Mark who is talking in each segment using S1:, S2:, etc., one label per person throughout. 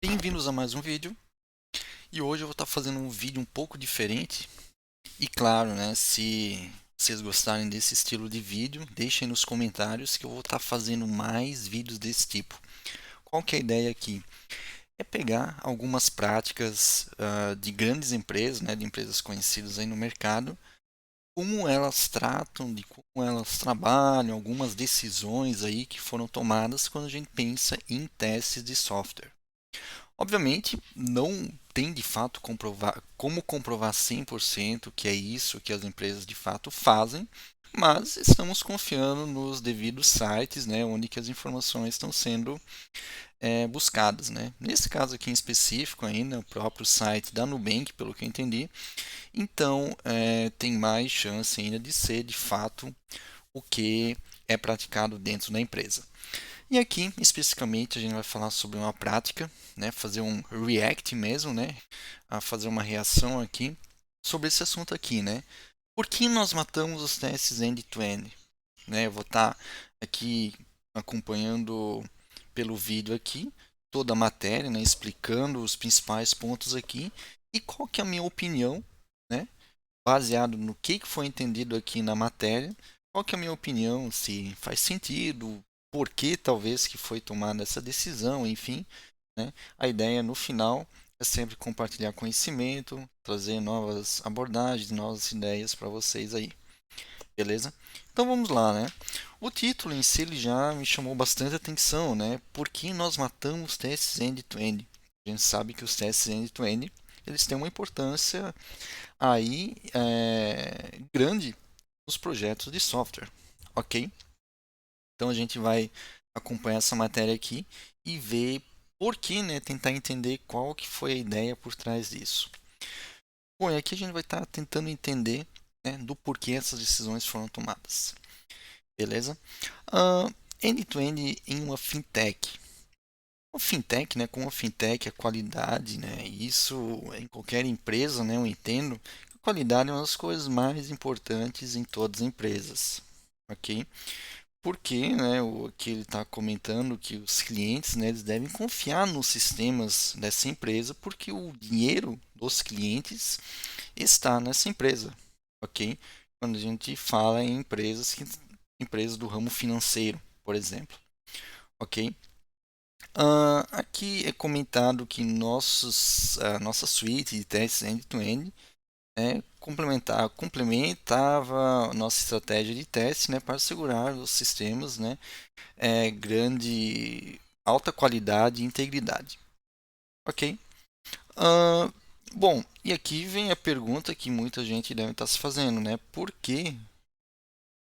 S1: Bem-vindos a mais um vídeo. E hoje eu vou estar fazendo um vídeo um pouco diferente. E claro, né, se vocês gostarem desse estilo de vídeo, deixem nos comentários que eu vou estar fazendo mais vídeos desse tipo. Qual que é a ideia aqui? É pegar algumas práticas de grandes empresas, né, de empresas conhecidas aí no mercado, como elas tratam, de como elas trabalham, algumas decisões aí que foram tomadas quando a gente pensa em testes de software. Obviamente, não tem de fato como comprovar 100% que é isso que as empresas de fato fazem, mas estamos confiando nos devidos sites, né, onde que as informações estão sendo buscadas, né. Nesse caso aqui em específico ainda, o próprio site da Nubank, pelo que eu entendi, então tem mais chance ainda de ser de fato o que é praticado dentro da empresa. E aqui, especificamente, a gente vai falar sobre uma prática, né, fazer um react mesmo, né, a fazer uma reação aqui sobre esse assunto aqui, né? Por que nós matamos os testes end-to-end? Né, eu vou estar aqui acompanhando pelo vídeo aqui toda a matéria, né, explicando os principais pontos aqui e qual que é a minha opinião, né, baseado no que foi entendido aqui na matéria, qual que é a minha opinião, se faz sentido, por que talvez que foi tomada essa decisão, enfim, né? A ideia no final é sempre compartilhar conhecimento, trazer novas abordagens, novas ideias para vocês aí, beleza? Então vamos lá, né? O título em si ele já me chamou bastante atenção, né? Por que nós matamos testes end-to-end? A gente sabe que os testes end-to-end eles têm uma importância aí grande nos projetos de software, ok? Então a gente vai acompanhar essa matéria aqui e ver por que, né, tentar entender qual que foi a ideia por trás disso. Bom, e aqui a gente vai estar tentando entender, né, do porquê essas decisões foram tomadas, beleza? End-to-end em uma fintech. Uma fintech, né, com uma fintech, a qualidade, né, isso em qualquer empresa, né, eu entendo, a qualidade é uma das coisas mais importantes em todas as empresas, ok? Porque, né, o que ele está comentando que os clientes, né, eles devem confiar nos sistemas dessa empresa porque o dinheiro dos clientes está nessa empresa, ok? Quando a gente fala em empresas do ramo financeiro, por exemplo, ok? Aqui é comentado que nossa suíte de testes end-to-end complementava a nossa estratégia de teste, né, para assegurar os sistemas, né, alta qualidade e integridade. Ok? Ah, bom, e aqui vem a pergunta que muita gente deve estar se fazendo, né? Por que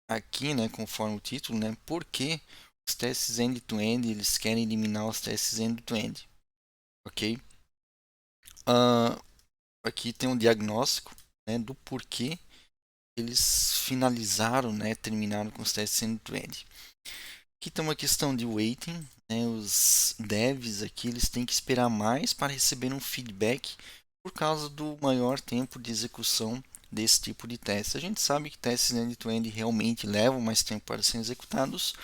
S1: aqui, né, conforme o título, né, por que os testes end-to-end eles querem eliminar os testes end-to-end? Ok? Ah, aqui tem um diagnóstico, né, do porquê eles finalizaram, né, terminaram com os testes end-to-end. Aqui tem uma questão de waiting, né? Os devs aqui eles têm que esperar mais para receber um feedback por causa do maior tempo de execução desse tipo de teste. A gente sabe que testes end-to-end realmente levam mais tempo para serem executados,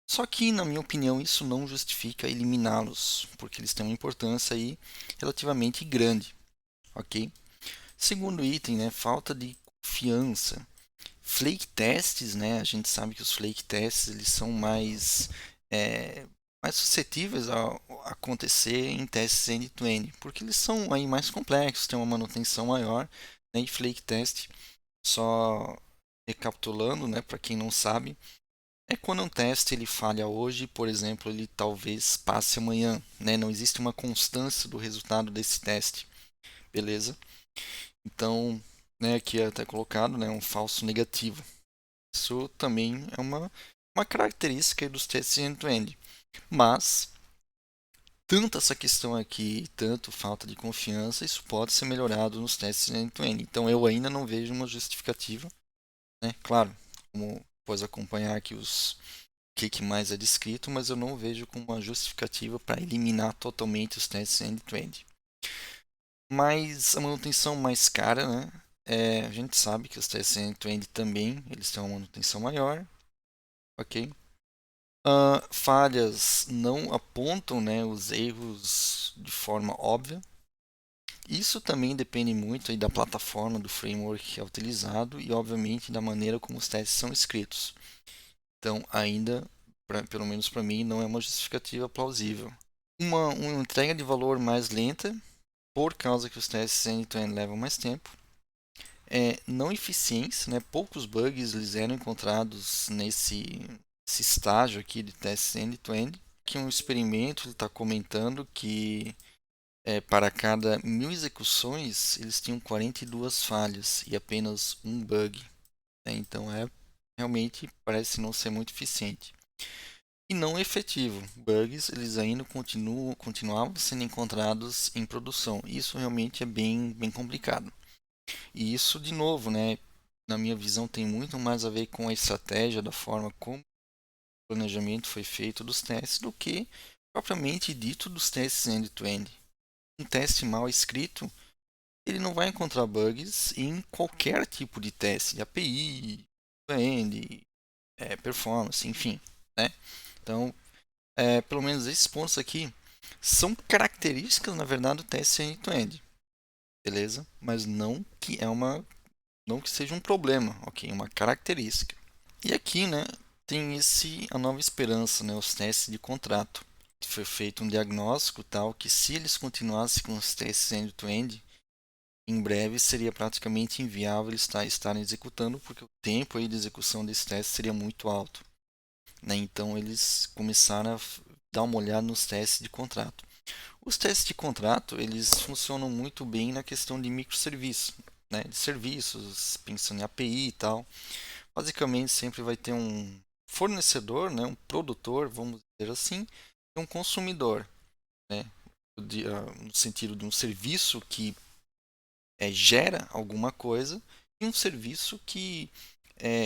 S1: só que, na minha opinião, isso não justifica eliminá-los, porque eles têm uma importância aí relativamente grande, ok? Segundo item, né, falta de confiança. Flake tests, né? A gente sabe que os flake tests eles são é, mais suscetíveis a acontecer em testes end-to-end, porque eles são aí mais complexos, têm uma manutenção maior, né? E flake test, só recapitulando, né? Para quem não sabe, é quando um teste ele falha hoje, por exemplo, ele talvez passe amanhã, né? Não existe uma constância do resultado desse teste, beleza? Então, né? Aqui é até colocado, né? Um falso negativo. Isso também é uma característica dos testes end-to-end. Mas, tanto essa questão aqui, tanto falta de confiança, isso pode ser melhorado nos testes end-to-end. Então, eu ainda não vejo uma justificativa, né? Claro, como pode acompanhar aqui o que mais é descrito, mas eu não vejo como uma justificativa para eliminar totalmente os testes end-to-end. Mas a manutenção mais cara, né? A gente sabe que os testes end-to-end também eles têm uma manutenção maior, ok? Falhas não apontam, né, os erros de forma óbvia. Isso também depende muito aí da plataforma, do framework que é utilizado e, obviamente, da maneira como os testes são escritos. Então, ainda, pelo menos para mim, não é uma justificativa plausível. Uma entrega de valor mais lenta, por causa que os testes end-to-end levam mais tempo. Não eficiência, né? Poucos bugs eles eram encontrados nesse estágio aqui de testes end-to-end. Que um experimento está comentando que para cada 1.000 execuções eles tinham 42 falhas e apenas um bug, né? Então realmente parece não ser muito eficiente e não efetivo. Bugs eles ainda continuavam sendo encontrados em produção. Isso realmente é bem complicado. E isso, de novo, né, na minha visão, tem muito mais a ver com a estratégia, da forma como o planejamento foi feito dos testes, do que propriamente dito dos testes end-to-end. Um teste mal escrito, ele não vai encontrar bugs em qualquer tipo de teste, de API, end, performance, enfim, né? Então, pelo menos esses pontos aqui são características, na verdade, do teste end-to-end, beleza? Mas não que seja um problema, ok? Uma característica. E aqui, né, tem a nova esperança, né, os testes de contrato. Foi feito um diagnóstico tal que se eles continuassem com os testes end-to-end, em breve seria praticamente inviável eles estarem executando, porque o tempo aí de execução desse teste seria muito alto, né? Então eles começaram a dar uma olhada nos testes de contrato. Os testes de contrato eles funcionam muito bem na questão de microserviços, né? De serviços, pensando em API e tal. Basicamente sempre vai ter um fornecedor, né? Um produtor, vamos dizer assim, e um consumidor, né? No sentido de um serviço que gera alguma coisa e um serviço que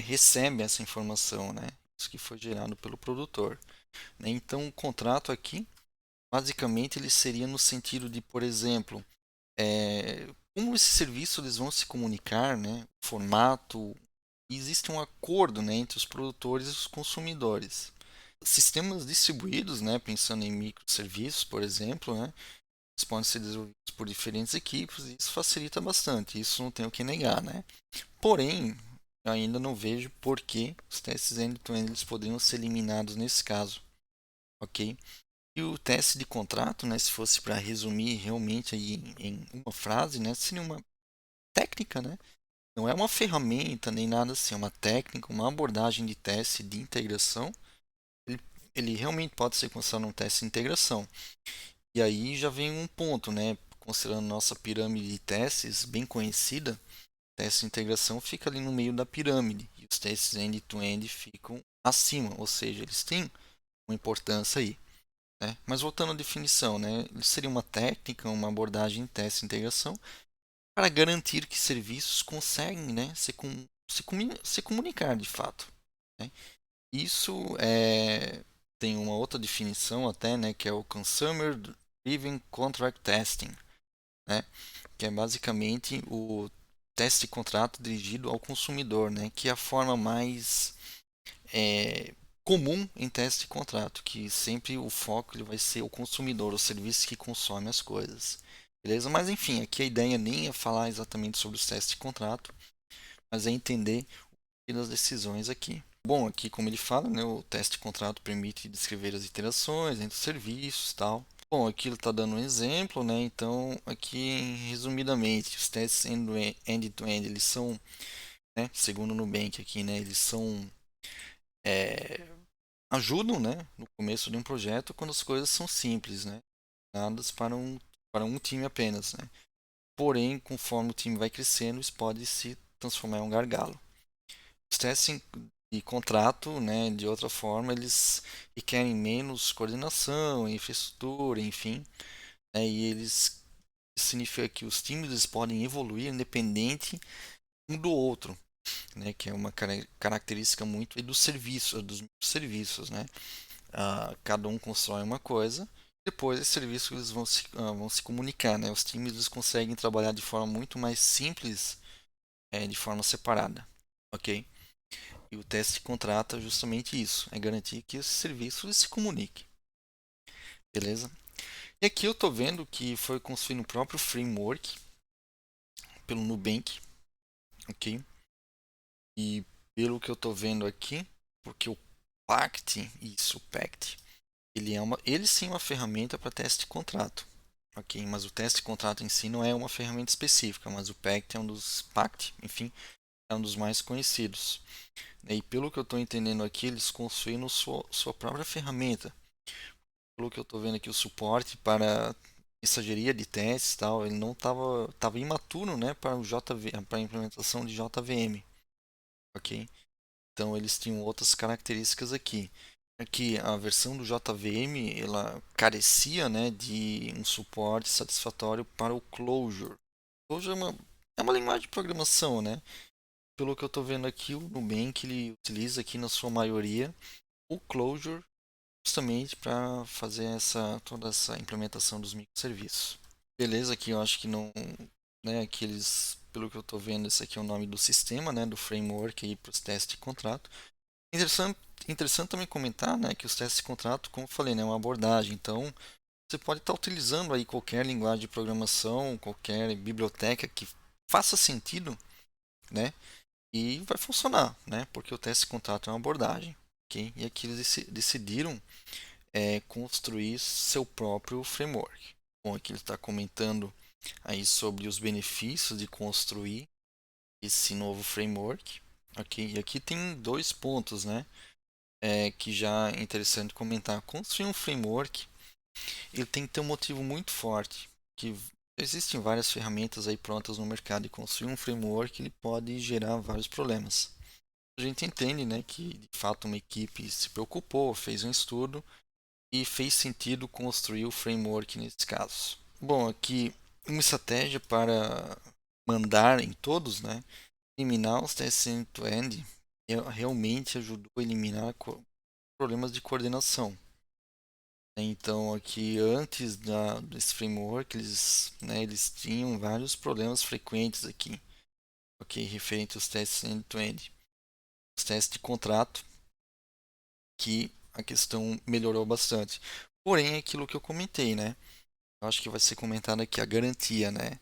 S1: recebe essa informação, né? Isso que foi gerado pelo produtor, né? Então, o contrato aqui, basicamente, ele seria no sentido de, por exemplo, como esses serviços eles vão se comunicar, né? Formato, existe um acordo, né, entre os produtores e os consumidores. Sistemas distribuídos, né, pensando em microserviços, por exemplo, né, eles podem ser desenvolvidos por diferentes equipes e isso facilita bastante, isso não tenho o que negar, né? Porém, eu ainda não vejo por que os testes end-to-end eles poderiam ser eliminados nesse caso, ok? E o teste de contrato, né, se fosse para resumir realmente aí em uma frase, né, seria uma técnica, né? Não é uma ferramenta nem nada assim, é uma técnica, uma abordagem de teste de integração. Ele, ele realmente pode ser considerado um teste de integração. E aí já vem um ponto, né? Considerando nossa pirâmide de testes bem conhecida, o teste de integração fica ali no meio da pirâmide e os testes end-to-end ficam acima, ou seja, eles têm uma importância aí, né? Mas voltando à definição, né? Ele seria uma técnica, uma abordagem de teste de integração para garantir que serviços conseguem, né, se comunicar de fato, né? Isso tem uma outra definição até, né, que é o Consumer Driven Contract Testing, né, que é basicamente o teste de contrato dirigido ao consumidor, né, que é a forma mais é, comum em teste de contrato, que sempre o foco ele vai ser o consumidor, o serviço que consome as coisas. Beleza? Mas enfim, aqui a ideia nem é falar exatamente sobre os testes de contrato, mas é entender das decisões aqui. Bom, aqui como ele fala, né, o teste de contrato permite descrever as interações entre os serviços, tal. Bom, aqui ele está dando um exemplo, né? Então, aqui resumidamente, os testes end-to-end, eles são, né, segundo o Nubank aqui, né, eles são é, ajudam, né, no começo de um projeto quando as coisas são simples, né, dadas para um time apenas, né. Porém, conforme o time vai crescendo, isso pode se transformar em um gargalo. Os testes de contrato, né, de outra forma, eles requerem menos coordenação, infraestrutura, enfim, né, e eles significa que os times eles podem evoluir independente um do outro, né, que é uma característica muito do serviço, dos serviços, né. Cada um constrói uma coisa, depois esses serviços eles vão se comunicar, né. Os times eles conseguem trabalhar de forma muito mais simples, de forma separada, ok? E o teste contrato é justamente isso, é garantir que esse serviço se comunique, beleza? E aqui eu estou vendo que foi construído o próprio framework pelo Nubank, ok? E pelo que eu estou vendo aqui, porque o Pact, isso, o Pact, ele sim é uma ferramenta para teste de contrato, ok? Mas o teste de contrato em si não é uma ferramenta específica, mas o Pact é um dos Pact, enfim, é um dos mais conhecidos. E pelo que eu estou entendendo aqui, eles construíram sua própria ferramenta. Pelo que eu estou vendo aqui, o suporte para mensageria de testes e tal, ele não estava imaturo, né, para o para a implementação de JVM, ok? Então eles tinham outras características aqui. Aqui a versão do JVM ela carecia, né, de um suporte satisfatório para o Clojure. Clojure é uma linguagem de programação, né? Pelo que eu estou vendo aqui, o Nubank ele utiliza aqui na sua maioria o Clojure justamente para fazer toda essa implementação dos microserviços. Beleza, aqui eu acho que não, né, aqui eles, pelo que eu estou vendo, esse aqui é o nome do sistema, né, do framework aí para os testes de contrato. Interessante, interessante também comentar, né, que os testes de contrato, como eu falei, né, é uma abordagem. Então, você pode estar utilizando aí qualquer linguagem de programação, qualquer biblioteca que faça sentido, né, e vai funcionar, né, porque o teste de contrato é uma abordagem, ok? E aqui eles decidiram construir seu próprio framework. Bom, aqui ele está comentando aí sobre os benefícios de construir esse novo framework, ok? E aqui tem dois pontos, né? Que já é interessante comentar. Construir um framework, ele tem que ter um motivo muito forte, que existem várias ferramentas aí prontas no mercado e construir um framework ele pode gerar vários problemas. A gente entende, né, que de fato uma equipe se preocupou, fez um estudo e fez sentido construir o framework nesses casos. Bom, aqui uma estratégia para mandar em todos, né, eliminar os testes end-to-end realmente ajudou a eliminar problemas de coordenação. Então, aqui antes desse framework, eles tinham vários problemas frequentes aqui, ok, referente aos testes end-to-end. Os testes de contrato, que a questão melhorou bastante. Porém, é aquilo que eu comentei, né? Eu acho que vai ser comentado aqui a garantia, né?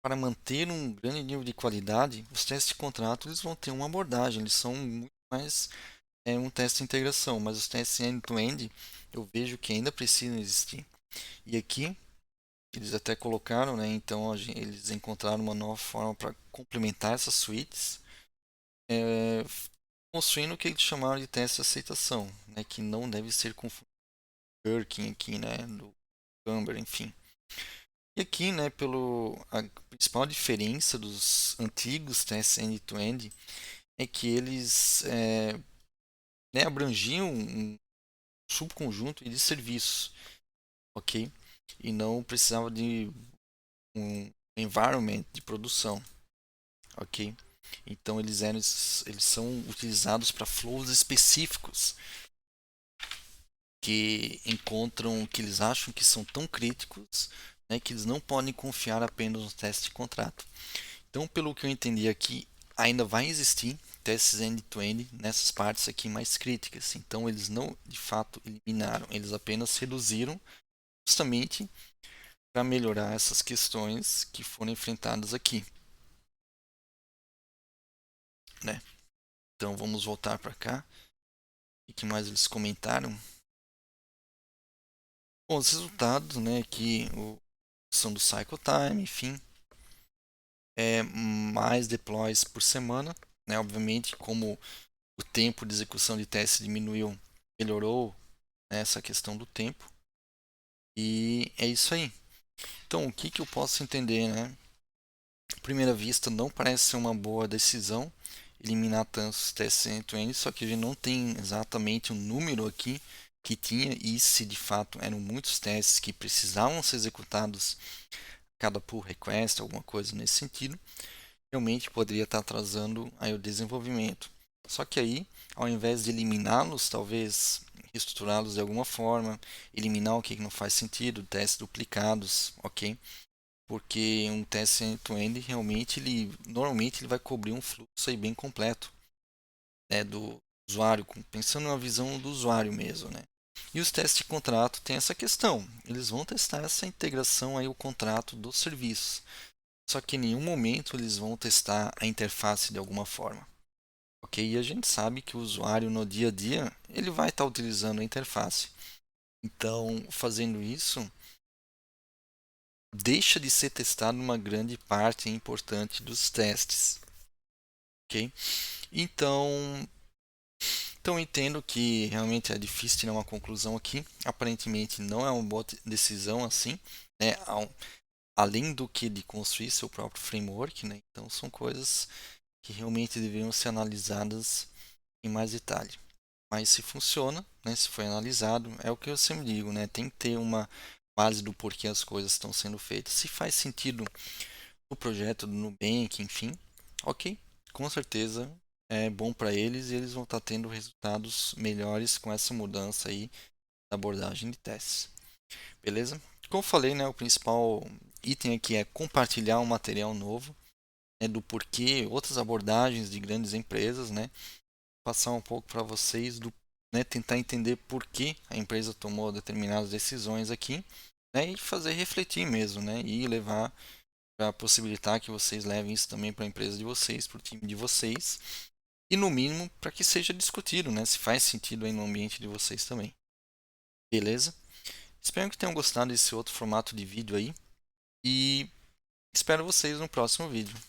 S1: Para manter um grande nível de qualidade, os testes de contrato eles vão ter uma abordagem, eles são muito mais um teste de integração, mas os testes end-to-end eu vejo que ainda precisam existir. E aqui eles até colocaram, né? Então eles encontraram uma nova forma para complementar essas suítes, é, construindo o que eles chamaram de teste de aceitação, né? Que não deve ser confundido com o Gherkin aqui, né? Do Camber, enfim. E aqui, né, a principal diferença dos antigos testes end-to-end é que eles né, abrangiam um subconjunto de serviços, ok? E não precisava de um environment de produção, ok? Então eles são utilizados para flows específicos que eles acham que são tão críticos, né, que eles não podem confiar apenas no teste de contrato. Então, pelo que eu entendi aqui, ainda vai existir testes end-to-end nessas partes aqui mais críticas. Então, eles não de fato eliminaram, eles apenas reduziram justamente para melhorar essas questões que foram enfrentadas aqui, né? Então, vamos voltar para cá. O que mais eles comentaram? Bom, os resultados, né, são do cycle time, enfim, mais deploys por semana, né? Obviamente, como o tempo de execução de teste diminuiu, melhorou, né, essa questão do tempo. E é isso aí. Então, o que eu posso entender, né? À primeira vista, não parece ser uma boa decisão eliminar tantos testes end-to-end, só que a gente não tem exatamente um número aqui que tinha e se de fato eram muitos testes que precisavam ser executados cada pull request, alguma coisa nesse sentido, realmente poderia estar atrasando aí o desenvolvimento. Só que aí, ao invés de eliminá-los, talvez reestruturá-los de alguma forma, eliminar o que não faz sentido, testes duplicados, ok? Porque um teste end-to-end realmente normalmente ele vai cobrir um fluxo aí bem completo. né, do usuário, pensando na visão do usuário mesmo, né? E os testes de contrato tem essa questão. Eles vão testar essa integração aí o contrato dos serviços. Só que em nenhum momento eles vão testar a interface de alguma forma. Ok? E a gente sabe que o usuário no dia a dia ele vai estar utilizando a interface. Então, fazendo isso, deixa de ser testado uma grande parte importante dos testes. Ok? Então, eu entendo que realmente é difícil tirar uma conclusão aqui. Aparentemente não é uma boa decisão assim, né? Além do que de construir seu próprio framework, né? Então são coisas que realmente deveriam ser analisadas em mais detalhe. Mas se funciona, né? Se foi analisado, é o que eu sempre digo, né? Tem que ter uma base do porquê as coisas estão sendo feitas. Se faz sentido no projeto do Nubank, enfim, ok, com certeza é bom para eles e eles vão estar tendo resultados melhores com essa mudança aí da abordagem de testes. Beleza? Como eu falei, né, o principal item aqui é compartilhar um material novo, né, do porquê, outras abordagens de grandes empresas, né, passar um pouco para vocês do, né, tentar entender por que a empresa tomou determinadas decisões aqui, né, e fazer refletir mesmo, né, e levar para possibilitar que vocês levem isso também para a empresa de vocês, para o time de vocês, e no mínimo para que seja discutido, né, se faz sentido aí no ambiente de vocês também. Beleza? Espero que tenham gostado desse outro formato de vídeo aí e espero vocês no próximo vídeo.